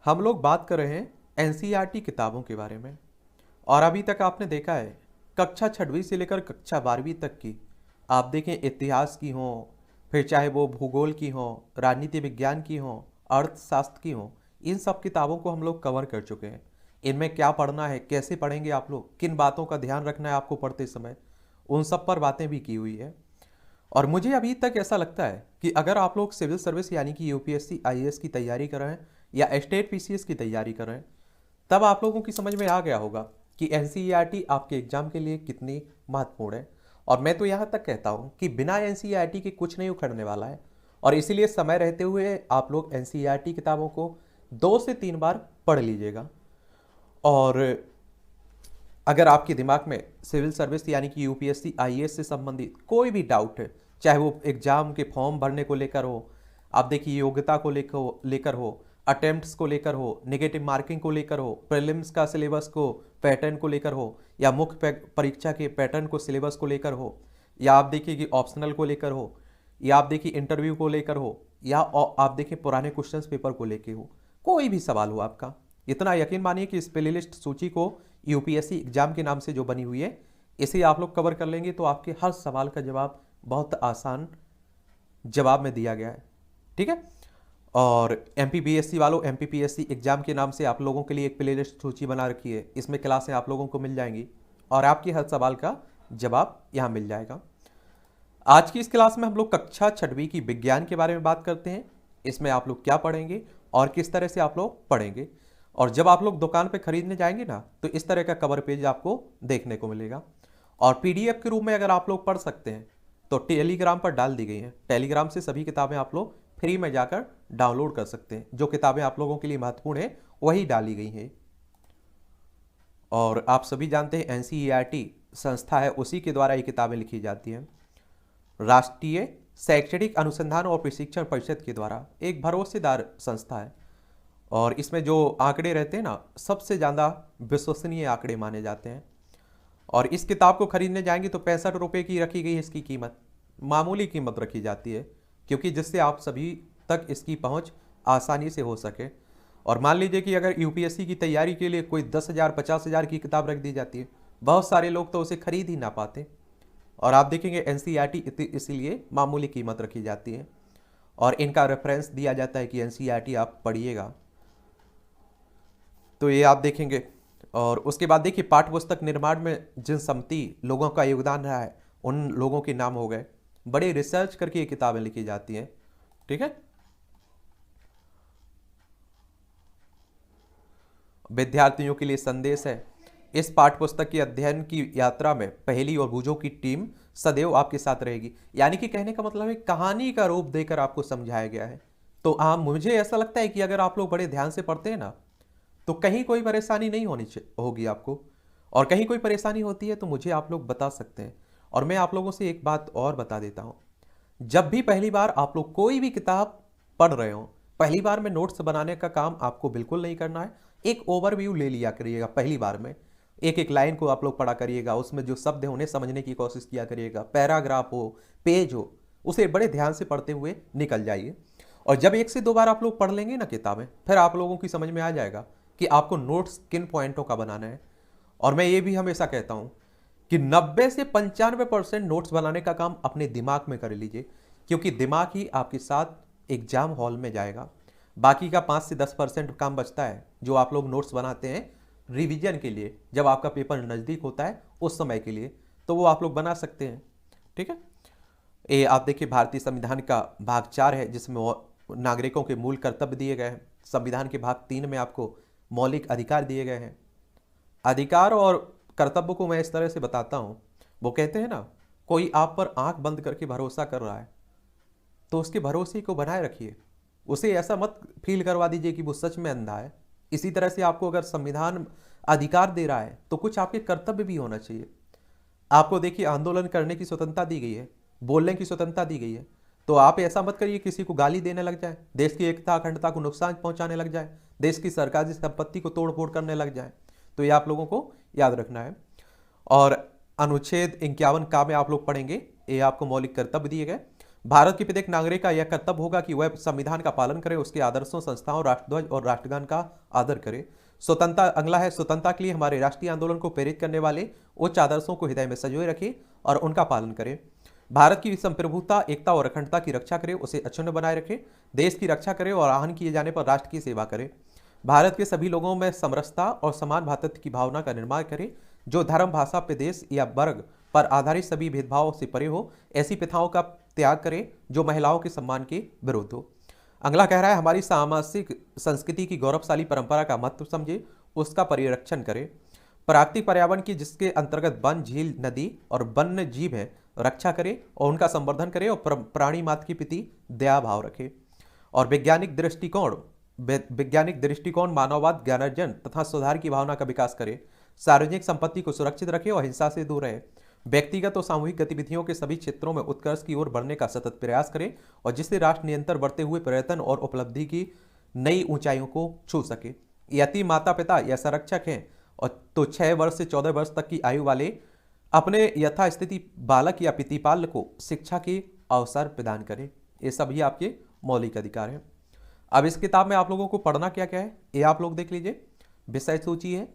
हम लोग बात कर रहे हैं एनसीईआरटी किताबों के बारे में। और अभी तक आपने देखा है कक्षा छठवीं से लेकर कक्षा 12वीं तक की, आप देखें इतिहास की हो, फिर चाहे वो भूगोल की हो, राजनीति विज्ञान की हो, अर्थशास्त्र की हो, इन सब किताबों को हम लोग कवर कर चुके हैं। इनमें क्या पढ़ना है, कैसे पढ़ेंगे आप लोग, किन बातों का ध्यान रखना है आपको पढ़ते समय, उन सब पर बातें भी की हुई है। और मुझे अभी तक ऐसा लगता है कि अगर आप लोग सिविल सर्विस यानी कि यूपीएससी आईएएस की तैयारी कर रहे हैं या स्टेट पीसीएस की तैयारी कर रहे हैं, तब आप लोगों की समझ में आ गया होगा कि एनसीईआरटी आपके एग्जाम के लिए कितनी महत्वपूर्ण है। और मैं तो यहाँ तक कहता हूँ कि बिना एनसीईआरटी के कुछ नहीं उखड़ने वाला है। और इसीलिए समय रहते हुए आप लोग एनसीईआरटी किताबों को 2 से 3 बार पढ़ लीजिएगा। और अगर आपके दिमाग में सिविल सर्विस यानी कि यूपीएससी आईएएस से संबंधित कोई भी डाउट है, चाहे वो एग्जाम के फॉर्म भरने को लेकर हो, आप देखिए योग्यता को लेकर हो, अटेम्प्ट्स को लेकर हो, नेगेटिव मार्किंग को लेकर हो, प्रीलिम्स का सिलेबस को पैटर्न को लेकर हो, या मुख्य परीक्षा के पैटर्न को सिलेबस को लेकर हो, या आप देखिए कि ऑप्शनल को लेकर हो, या आप देखिए इंटरव्यू को लेकर हो, या आप देखिए पुराने क्वेश्चन पेपर को लेकर हो, कोई भी सवाल हो आपका, इतना यकीन मानिए कि इस प्ले लिस्ट सूची को यूपीएससी एग्जाम के नाम से जो बनी हुई है, इसे आप लोग कवर कर लेंगे तो आपके हर सवाल का जवाब बहुत आसान जवाब में दिया गया है। ठीक है। और एमपीपीएससी वालों, एमपीपीएससी एग्जाम के नाम से आप लोगों के लिए एक प्ले लिस्ट सूची बना रखी है, इसमें क्लासें आप लोगों को मिल जाएंगी और आपके हर सवाल का जवाब यहाँ मिल जाएगा। आज की इस क्लास में हम लोग कक्षा छठवीं की विज्ञान के बारे में बात करते हैं। इसमें आप लोग क्या पढ़ेंगे और किस तरह से आप लोग पढ़ेंगे। और जब आप लोग दुकान पे खरीदने जाएंगे ना, तो इस तरह का कवर पेज आपको देखने को मिलेगा। और पीडीएफ के रूप में अगर आप लोग पढ़ सकते हैं तो टेलीग्राम पर डाल दी गई हैं। टेलीग्राम से सभी किताबें आप लोग फ्री में जाकर डाउनलोड कर सकते हैं। जो किताबें आप लोगों के लिए महत्वपूर्ण है वही डाली गई हैं। और आप सभी जानते हैं एनसीईआरटी संस्था है, उसी के द्वारा ये किताबें लिखी जाती हैं। राष्ट्रीय शैक्षणिक अनुसंधान और प्रशिक्षण परिषद के द्वारा एक भरोसेदार संस्था है। और इसमें जो आंकड़े रहते हैं ना, सबसे ज़्यादा विश्वसनीय आंकड़े माने जाते हैं। और इस किताब को खरीदने जाएंगे तो 65 रुपये की रखी गई है इसकी कीमत, मामूली कीमत रखी जाती है, क्योंकि जिससे आप सभी तक इसकी पहुंच आसानी से हो सके। और मान लीजिए कि अगर यूपीएससी की तैयारी के लिए कोई 10,000 50,000 की किताब रख दी जाती है, बहुत सारे लोग तो उसे खरीद ही ना पाते। और आप देखेंगे एनसीईआरटी इसीलिए मामूली कीमत रखी जाती है और इनका रेफरेंस दिया जाता है कि एनसीईआरटी आप पढ़िएगा, तो ये आप देखेंगे। और उसके बाद देखिए पाठ्य पुस्तक निर्माण में जिन सम्मति लोगों का योगदान रहा है, उन लोगों के नाम हो गए। बड़े रिसर्च करके ये किताबें लिखी जाती हैं। ठीक है। विद्यार्थियों के लिए संदेश है, इस पाठ्य पुस्तक के अध्ययन की यात्रा में पहेली और बूझों की टीम सदैव आपके साथ रहेगी। यानी कि कहने का मतलब है कहानी का रूप देकर आपको समझाया गया है। तो मुझे ऐसा लगता है कि अगर आप लोग बड़े ध्यान से पढ़ते हैं ना, तो कहीं कोई परेशानी नहीं होगी आपको। और कहीं कोई परेशानी होती है तो मुझे आप लोग बता सकते हैं। और मैं आप लोगों से एक बात और बता देता हूँ, जब भी पहली बार आप लोग कोई भी किताब पढ़ रहे हो, पहली बार में नोट्स बनाने का काम आपको बिल्कुल नहीं करना है। एक ओवरव्यू ले लिया करिएगा पहली बार में, एक एक लाइन को आप लोग पढ़ा करिएगा, उसमें जो शब्द है उन्हें समझने की कोशिश किया करिएगा। पैराग्राफ हो, पेज हो, उसे बड़े ध्यान से पढ़ते हुए निकल जाइए। और जब 1 से 2 बार आप लोग पढ़ लेंगे ना किताबें, फिर आप लोगों की समझ में आ जाएगा कि आपको नोट्स किन पॉइंटों का बनाना है। और मैं ये भी हमेशा कहता हूं कि 90 से 95% नोट्स बनाने का काम अपने दिमाग में कर लीजिए, क्योंकि दिमाग ही आपके साथ एग्जाम हॉल में जाएगा। बाकी का 5 से 10% काम बचता है जो आप लोग नोट्स बनाते हैं रिवीजन के लिए, जब आपका पेपर नज़दीक होता है उस समय के लिए, तो वो आप लोग बना सकते हैं। ठीक है। ये आप देखिए भारतीय संविधान का भाग 4 है, जिसमें नागरिकों के मूल कर्तव्य दिए गए हैं। संविधान के भाग 3 में आपको मौलिक अधिकार दिए गए हैं। अधिकार और कर्तव्य को मैं इस तरह से बताता हूँ, वो कहते हैं ना, कोई आप पर आंख बंद करके भरोसा कर रहा है तो उसके भरोसे को बनाए रखिए, उसे ऐसा मत फील करवा दीजिए कि वो सच में अंधा है। इसी तरह से आपको अगर संविधान अधिकार दे रहा है तो कुछ आपके कर्तव्य भी होना चाहिए। आपको देखिए आंदोलन करने की स्वतंत्रता दी गई है, बोलने की स्वतंत्रता दी गई है, तो आप ऐसा मत करिए किसी को गाली देने लग जाए, देश की एकता अखंडता को नुकसान पहुंचाने लग जाए, देश की सरकारी संपत्ति को तोड़ फोड़ करने लग जाए। तो ये आप लोगों को याद रखना है। और अनुच्छेद 51 का में आप लोग पढ़ेंगे, ये आपको मौलिक कर्तव्य दिए गए। भारत के प्रत्येक नागरिक का यह कर्तव्य होगा कि वह संविधान का पालन करे, उसके आदर्शों, संस्थाओं, राष्ट्रध्वज और राष्ट्रगान का आदर करे। स्वतंत्रता, अगला है स्वतंत्रता के लिए हमारे राष्ट्रीय आंदोलन को प्रेरित करने वाले उच्च आदर्शों को हृदय में संजोए रखे और उनका पालन करे। भारत की संप्रभुता, एकता और अखंडता की रक्षा करे, उसे अक्षुण्ण बनाए रखे, देश की रक्षा करे और आहन किए जाने पर राष्ट्र की सेवा करे। भारत के सभी लोगों में समरसता और समान भ्रातृत्व की भावना का निर्माण करे, जो धर्म, भाषा, प्रदेश या वर्ग पर आधारित सभी भेदभाव से परे हो। ऐसी प्रथाओं का त्याग करे जो महिलाओं के सम्मान के विरुद्ध हो। अगला कह रहा है हमारी सामाजिक संस्कृति की गौरवशाली परंपरा का महत्व समझे, उसका परिरक्षण करे। प्राकृतिक पर्यावरण की, जिसके अंतर्गत वन, झील, नदी और वन्य जीव है, रक्षा करे और उनका संवर्धन करे और प्राणी मात्र के प्रति दया भाव रखे। और वैज्ञानिक दृष्टिकोण, मानववाद, ज्ञानार्जन तथा सुधार की भावना का विकास करे। सार्वजनिक संपत्ति को सुरक्षित रखे और हिंसा से दूर रहे। व्यक्तिगत और सामूहिक गतिविधियों के सभी क्षेत्रों में उत्कर्ष की ओर बढ़ने का सतत प्रयास करें और जिससे राष्ट्र निरंतर बढ़ते हुए पर्यटन और उपलब्धि की नई ऊंचाइयों को छू सके। यदि माता पिता या संरक्षक हैं और तो 6 वर्ष से 14 वर्ष तक की आयु वाले अपने यथास्थिति बालक या प्रतिपाल को शिक्षा के अवसर प्रदान करें। ये सभी आपके मौलिक अधिकार हैं। अब इस किताब में आप लोगों को पढ़ना क्या क्या है ये आप लोग देख लीजिए। विषय सूची है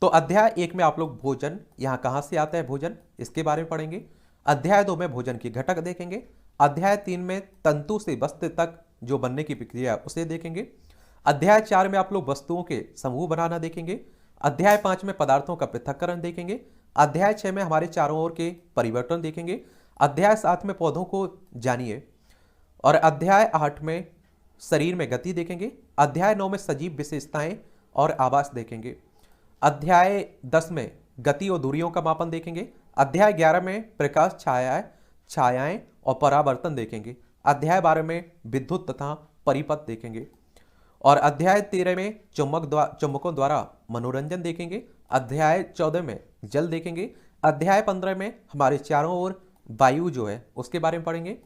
तो अध्याय 1 में आप लोग भोजन, यहाँ कहाँ से आता है भोजन, इसके बारे में पढ़ेंगे। अध्याय 2 में भोजन के घटक देखेंगे। अध्याय 3 में तंतु से वस्त्र तक जो बनने की प्रक्रिया उसे देखेंगे। अध्याय 4 में आप लोग वस्तुओं के समूह बनाना देखेंगे। अध्याय 5 में पदार्थों का पृथक्करण देखेंगे। अध्याय 6 में हमारे चारों ओर के परिवर्तन देखेंगे। अध्याय 7 में पौधों को जानिए और अध्याय 8 में शरीर में गति देखेंगे। अध्याय 9 में सजीव विशेषताएं और आवास देखेंगे। अध्याय 10 में गति और दूरियों का मापन देखेंगे। अध्याय 11 में प्रकाश, छायाएं और परावर्तन देखेंगे। अध्याय 12 में विद्युत तथा परिपथ देखेंगे और अध्याय 13 में चुंबकों द्वारा मनोरंजन देखेंगे। अध्याय 14 में जल देखेंगे। अध्याय 15 में हमारे चारों ओर वायु जो है उसके बारे में पढ़ेंगे।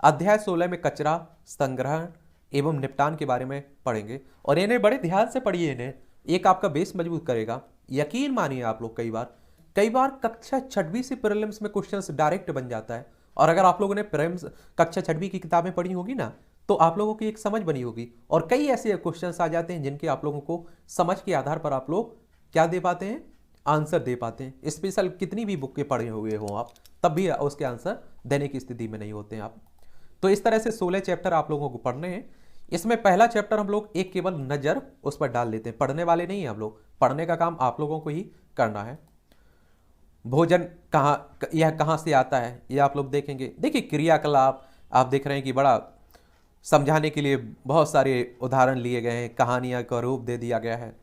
अध्याय 16 में कचरा संग्रहण एवं निपटान के बारे में पढ़ेंगे और इन्हें बड़े ध्यान से पढ़िए, इन्हें एक आपका बेस मजबूत करेगा। यकीन मानिए आप लोग कई बार कक्षा 6वीं से प्रीलिम्स में क्वेश्चंस डायरेक्ट बन जाता है और अगर आप लोगों ने प्रीलिम्स कक्षा 6वीं की किताबें पढ़ी होगी ना तो आप लोगों की एक समझ बनी होगी और कई ऐसे क्वेश्चंस आ जाते हैं जिनके आप लोगों को समझ के आधार पर आप लोग क्या दे पाते हैं, आंसर दे पाते हैं। स्पेशल कितनी भी बुक के पढ़े हुए हो आप तब भी उसके आंसर देने की स्थिति में नहीं होते हैं आप। तो इस तरह से 16 चैप्टर आप लोगों को पढ़ने हैं। इसमें पहला चैप्टर हम लोग एक केवल नजर उस पर डाल लेते हैं, पढ़ने वाले नहीं है हम लोग, पढ़ने का काम आप लोगों को ही करना है। भोजन यह कहाँ से आता है ये आप लोग देखेंगे। देखिए क्रियाकलाप आप देख रहे हैं कि बड़ा समझाने के लिए बहुत सारे उदाहरण लिए गए हैं, कहानियां का रूप दे दिया गया है।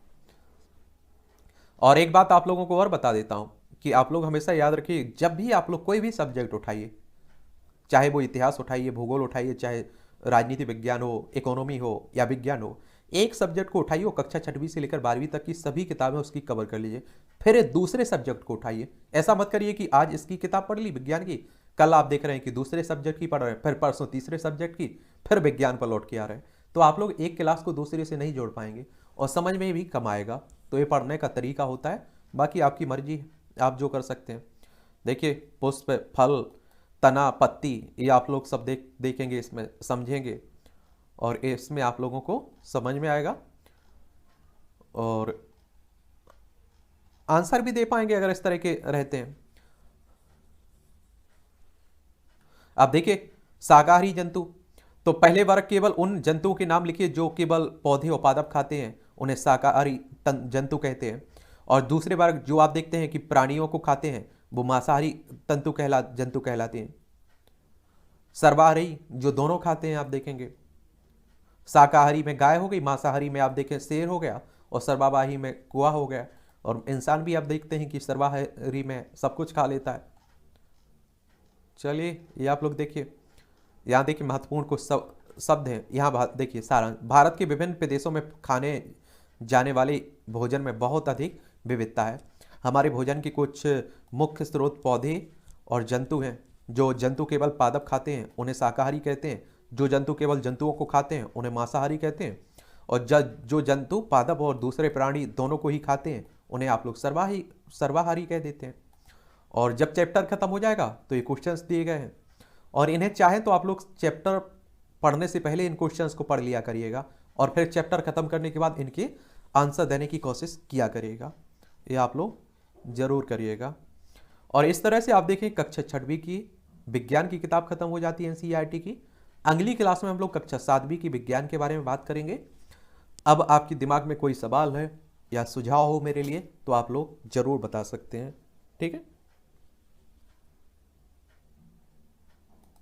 और एक बात आप लोगों को और बता देता हूं कि आप लोग हमेशा याद रखिए, जब भी आप लोग कोई भी सब्जेक्ट उठाइए, चाहे वो इतिहास उठाइए, भूगोल उठाइए, चाहे राजनीति विज्ञान हो, इकोनॉमी हो या विज्ञान हो, एक सब्जेक्ट को उठाइए और कक्षा 6वीं से लेकर 12वीं तक की सभी किताबें उसकी कवर कर लीजिए। फिर दूसरे सब्जेक्ट को उठाइए। ऐसा मत करिए कि आज इसकी किताब पढ़ ली विज्ञान की, कल आप देख रहे हैं कि दूसरे सब्जेक्ट की पढ़ रहे हैं, फिर परसों तीसरे सब्जेक्ट की, फिर विज्ञान पर लौट के आ रहे हैं। तो आप लोग एक क्लास को दूसरे से नहीं जोड़ पाएंगे और समझ में भी कम आएगा। तो ये पढ़ने का तरीका होता है, बाकी आपकी मर्जी है, आप जो कर सकते हैं। देखिए पुष्प, फल, तना, पत्ती, ये आप लोग सब देखेंगे, इसमें समझेंगे और इसमें आप लोगों को समझ में आएगा और आंसर भी दे पाएंगे अगर इस तरह के रहते हैं। अब देखिए शाकाहारी जंतु, तो पहले वर्ग केवल उन जंतुओं के नाम लिखिए जो केवल पौधे और पादप खाते हैं, उन्हें शाकाहारी जंतु कहते हैं। और दूसरे वर्ग जो आप देखते हैं कि प्राणियों को खाते हैं वो मांसाहारी जंतु कहलाते हैं। सर्वाहारी जो दोनों खाते हैं आप देखेंगे, शाकाहारी में गाय हो गई, मांसाहारी में आप देखें शेर हो गया और सर्वाहारी में कुआ हो गया। और इंसान भी आप देखते हैं कि सर्वाहारी में सब कुछ खा लेता है। चलिए ये आप लोग देखिए, यहाँ देखिए महत्वपूर्ण कुछ शब्द हैं। यहाँ देखिए सारांश, भारत के विभिन्न प्रदेशों में खाने जाने वाले भोजन में बहुत अधिक विविधता है। हमारे भोजन के कुछ मुख्य स्रोत पौधे और जंतु हैं। जो जंतु केवल पादप खाते हैं उन्हें शाकाहारी कहते हैं, जो जंतु केवल जंतुओं को खाते हैं उन्हें मांसाहारी कहते हैं, और जो जंतु पादप और दूसरे प्राणी दोनों को ही खाते हैं उन्हें आप लोग सर्वाहारी कह देते हैं। और जब चैप्टर खत्म हो जाएगा तो ये क्वेश्चंस दिए गए हैं और इन्हें चाहे तो आप लोग चैप्टर पढ़ने से पहले इन क्वेश्चंस को पढ़ लिया करिएगा और फिर चैप्टर खत्म करने के बाद इनके आंसर देने की कोशिश किया करिएगा। ये आप लोग जरूर करिएगा। और इस तरह से आप देखिए कक्षा 6वीं की विज्ञान की किताब खत्म हो जाती है एनसीईआरटी की। अगली क्लास में हम लोग कक्षा 7वीं की विज्ञान के बारे में बात करेंगे। अब आपके दिमाग में कोई सवाल है या सुझाव हो मेरे लिए तो आप लोग जरूर बता सकते हैं। ठीक है।